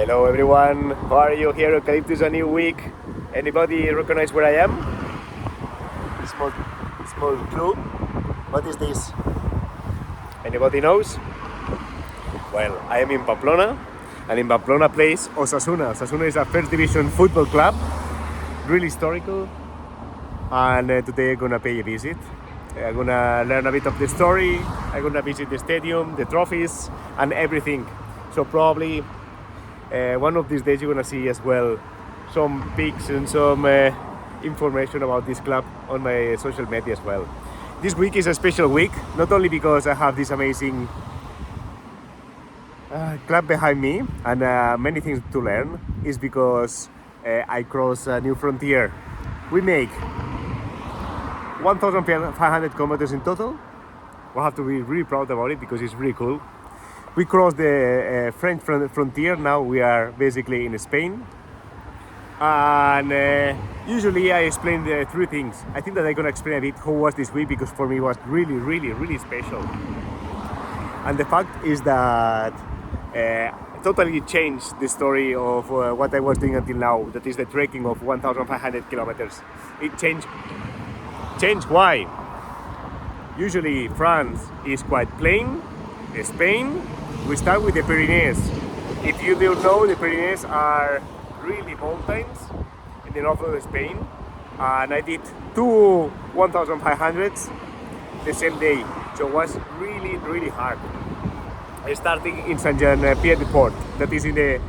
Hello everyone, how are you? Here Eucalyptus, a new week. Anybody recognize where I am? Small clue. What is this? Anybody knows? Well, I am in Pamplona, and in Pamplona plays Osasuna. Osasuna is a first division football club, really historical, and today I'm gonna pay a visit. I'm gonna learn a bit of the story, I'm gonna visit the stadium, the trophies, and everything. So probably one of these days you're gonna see as well some pics and some information about this club on my social media as well. This week is a special week, not only because I have this amazing club behind me and many things to learn, is because I cross a new frontier. We make 1,500 kilometers in total. We have to be really proud about it because it's really cool. We crossed the French frontier, now we are basically in Spain. And usually I explain the three things. I think that I'm gonna explain a bit how was this week, because for me it was really special. And the fact is that totally changed the story of what I was doing until now, that is the trekking of 1,500 kilometers. It changed. Why? Usually France is quite plain. Spain, we start with the Pyrenees. If you don't know, the Pyrenees are really mountains in the north of Spain, and I did two 1,500s the same day, so it was really hard. Starting in Saint-Jean-Pied-de-Port, that is in the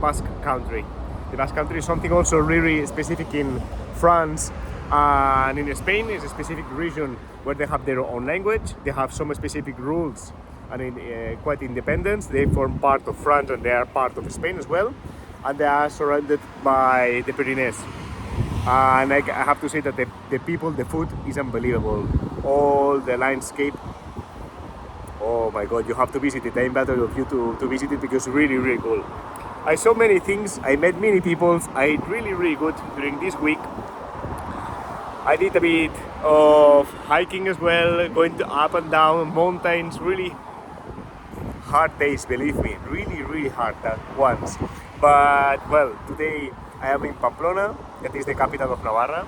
Basque country. The Basque country is something also really specific in France, and in Spain is a specific region where they have their own language, they have some specific rules, and quite independent. They form part of France and they are part of Spain as well, and they are surrounded by the Pyrenees. And I have to say that the people, the food is unbelievable. All the landscape, oh my god, you have to visit it. I invite all of you to visit it because it's really cool. I saw many things, I met many people, I ate really good during this week. I did a bit of hiking as well, going up and down mountains, really hard days, believe me, really hard ones. But well, today I am in Pamplona, that is the capital of Navarra,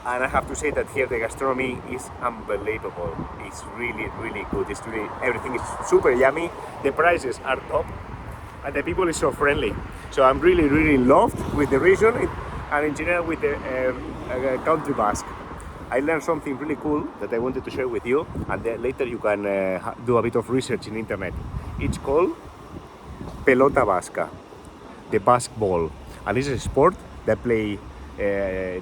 and I have to say that here the gastronomy is unbelievable. It's really good. It's really, everything is super yummy, the prices are top, and the people is so friendly. So I'm really in love with the region and in general with the country Basque. I learned something really cool that I wanted to share with you, and then later you can do a bit of research in internet. It's called pelota vasca, the Basque ball, and it's a sport that play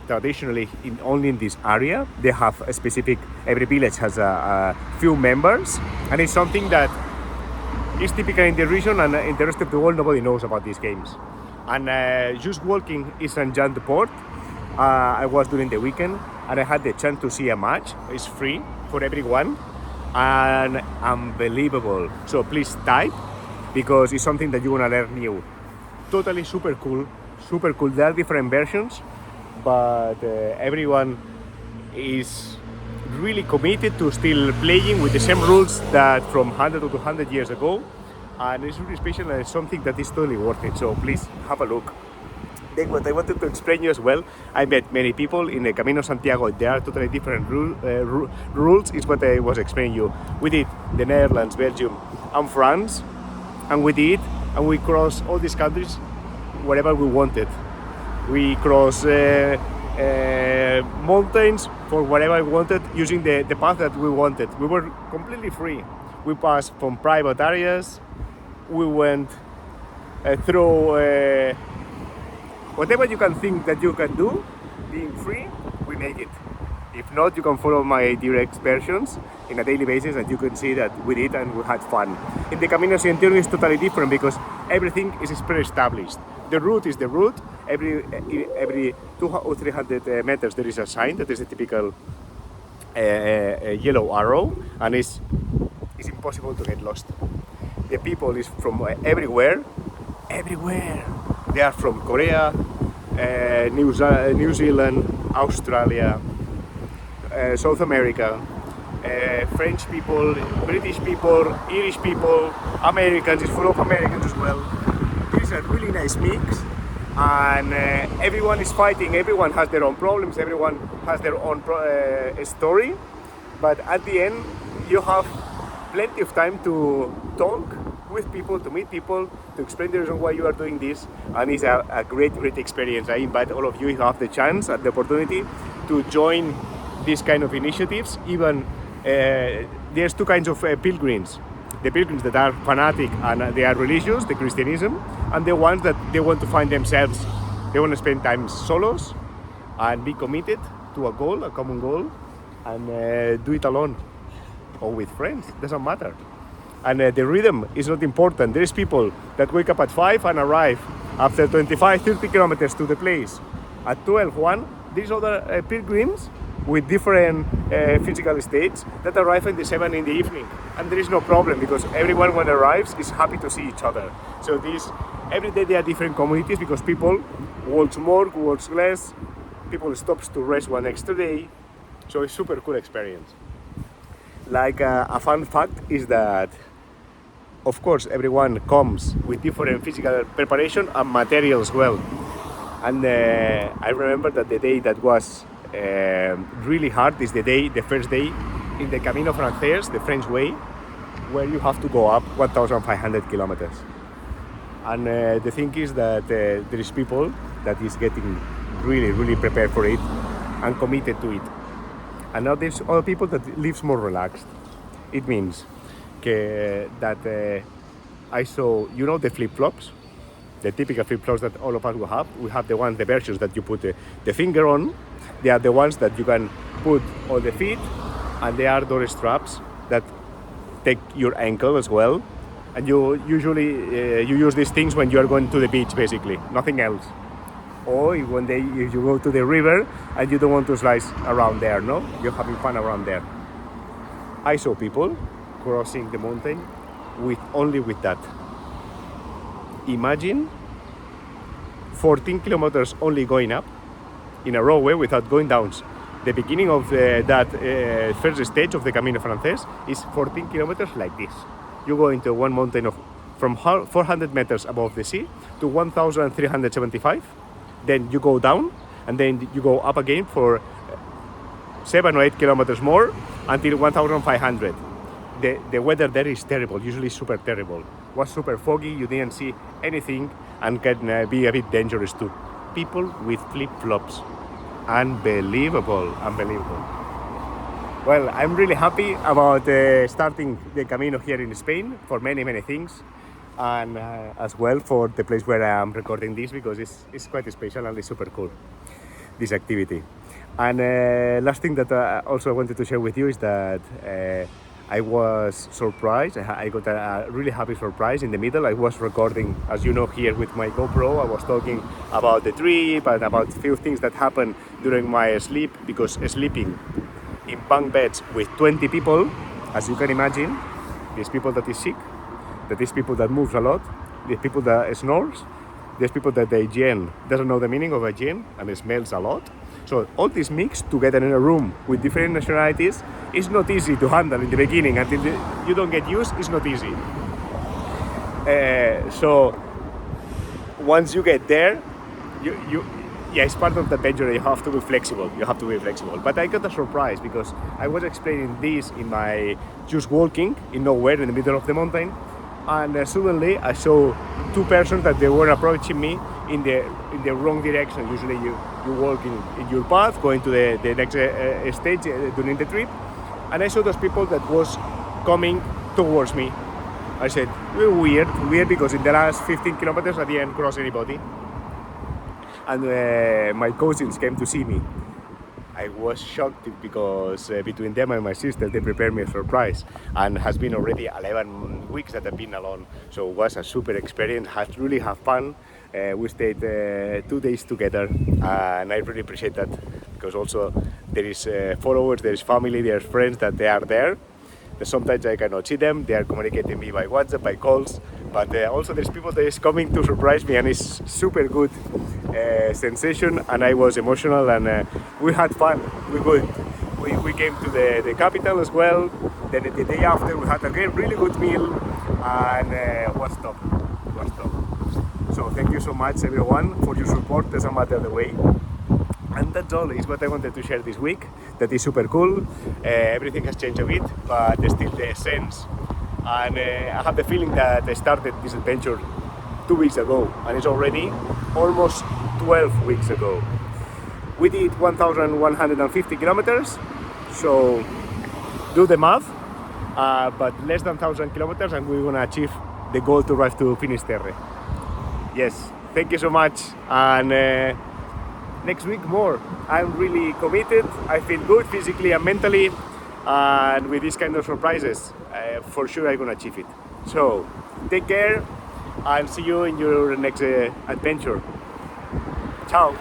traditionally only in this area. They have a specific, every village has a few members, and it's something that is typical in the region, and in the rest of the world nobody knows about these games. And just walking in Saint-Jean-de-Port, I was during the weekend, and I had the chance to see a match. It's free for everyone, and unbelievable. So please type, because it's something that you wanna learn new. Totally super cool. There are different versions, but everyone is really committed to still playing with the same rules that from 100 to 200 years ago, and it's really special, and it's something that is totally worth it. So please have a look. Then what I wanted to explain you as well, I met many people in the Camino Santiago. There are totally different rules, is what I was explaining you. We did the Netherlands, Belgium and France, and we crossed all these countries wherever we wanted. We crossed mountains for whatever we wanted, using the path that we wanted. We were completely free. We passed from private areas, we went through whatever you can think that you can do, being free, we make it. If not, you can follow my direct versions in a daily basis, and you can see that we did and we had fun. In the Camino Santiago is totally different because everything is pre-established. The route is the route. Every 200 or 300 meters there is a sign that is a typical yellow arrow, and it's impossible to get lost. The people is from everywhere. They are from Korea, New Zealand, Australia, South America, French people, British people, Irish people, Americans, it's full of Americans as well. It's a really nice mix, and everyone is fighting, everyone has their own problems, everyone has their own story, but at the end you have plenty of time to talk with people, to meet people, to explain the reason why you are doing this, and it's a great experience. I invite all of you, if you have the chance and the opportunity, to join these kind of initiatives. Even there's two kinds of pilgrims. The pilgrims that are fanatic and they are religious, the Christianism, and the ones that they want to find themselves. They want to spend time solos and be committed to a goal, a common goal, and do it alone or with friends, doesn't matter. And the rhythm is not important. There's people that wake up at 5 and arrive after 25-30 kilometers to the place at 12-1. There's other pilgrims with different physical states that arrive at the 7 in the evening, and there is no problem because everyone when arrives is happy to see each other. So every day there are different communities because people walk more, walk less, people stops to rest one extra day, so it's super cool experience. Like a fun fact is that, of course, everyone comes with different physical preparation and materials as well. And I remember that the day that was really hard is the first day in the Camino Francés, the French way, where you have to go up 1,500 kilometers. And the thing is that there is people that is getting really prepared for it and committed to it. And now there's other people that lives more relaxed. It means that I saw, you know, the flip-flops, the typical flip-flops that all of us will have. We have the versions that you put the finger on. They are the ones that you can put on the feet, and they are those straps that take your ankle as well. And you usually you use these things when you are going to the beach, basically, nothing else. Or if you go to the river and you don't want to slice around there, no? You're having fun around there. I saw people crossing the mountain only with that. Imagine 14 kilometers only going up in a row without going down. The beginning of that first stage of the Camino Francés is 14 kilometers like this. You go into one mountain from 400 meters above the sea to 1,375. Then you go down, and then you go up again for 7 or 8 kilometers more until 1,500. The weather there is terrible, usually super terrible. It was super foggy, you didn't see anything, and can be a bit dangerous too. People with flip-flops. Unbelievable. Well, I'm really happy about starting the Camino here in Spain for many things. And as well for the place where I am recording this, because it's quite special and it's super cool, this activity. And last thing that I also wanted to share with you is that I was surprised. I got a really happy surprise in the middle. I was recording, as you know, here with my GoPro. I was talking about the trip and about a few things that happened during my sleep, because sleeping in bunk beds with 20 people, as you can imagine, there's people that is sick, that is people that moves a lot, there's people that snores, there's people that the hygiene doesn't know the meaning of hygiene and it smells a lot. So all this mix together in a room with different nationalities is not easy to handle in the beginning. Until you don't get used, it's not easy. So once you get there, yeah, it's part of the adventure. You have to be flexible. But I got a surprise because I was explaining this in my just walking in nowhere in the middle of the mountain. And suddenly I saw two persons that they were approaching me in the wrong direction. Usually you walk in your path, going to the next stage during the trip. And I saw those people that was coming towards me. I said, weird because in the last 15 kilometers I didn't cross anybody. And my cousins came to see me. I was shocked because between them and my sister, they prepared me a surprise, and has been already 11 weeks that I've been alone. So it was a super experience, really have fun. We stayed 2 days together, and I really appreciate that, because also there is followers, there is family, there is friends that they are there. Sometimes I cannot see them, they are communicating me by WhatsApp, by calls, but also there's people that is coming to surprise me, and it's super good sensation, and I was emotional, and we had fun. We came to the capital as well. Then the day after we had again really good meal, and was top. So thank you so much everyone for your support, doesn't matter the way. And that's all, is what I wanted to share this week. That is super cool. Everything has changed a bit, but still the essence. And I have the feeling that I started this adventure 2 weeks ago, and it's already almost 12 weeks ago. We did 1,150 kilometers, so do the math, but less than 1,000 kilometers, and we're gonna achieve the goal to arrive to Finisterre. Yes, thank you so much, and next week more. I'm really committed. I feel good physically and mentally, and with these kind of surprises, for sure I'm gonna achieve it. So take care and see you in your next adventure. Ciao.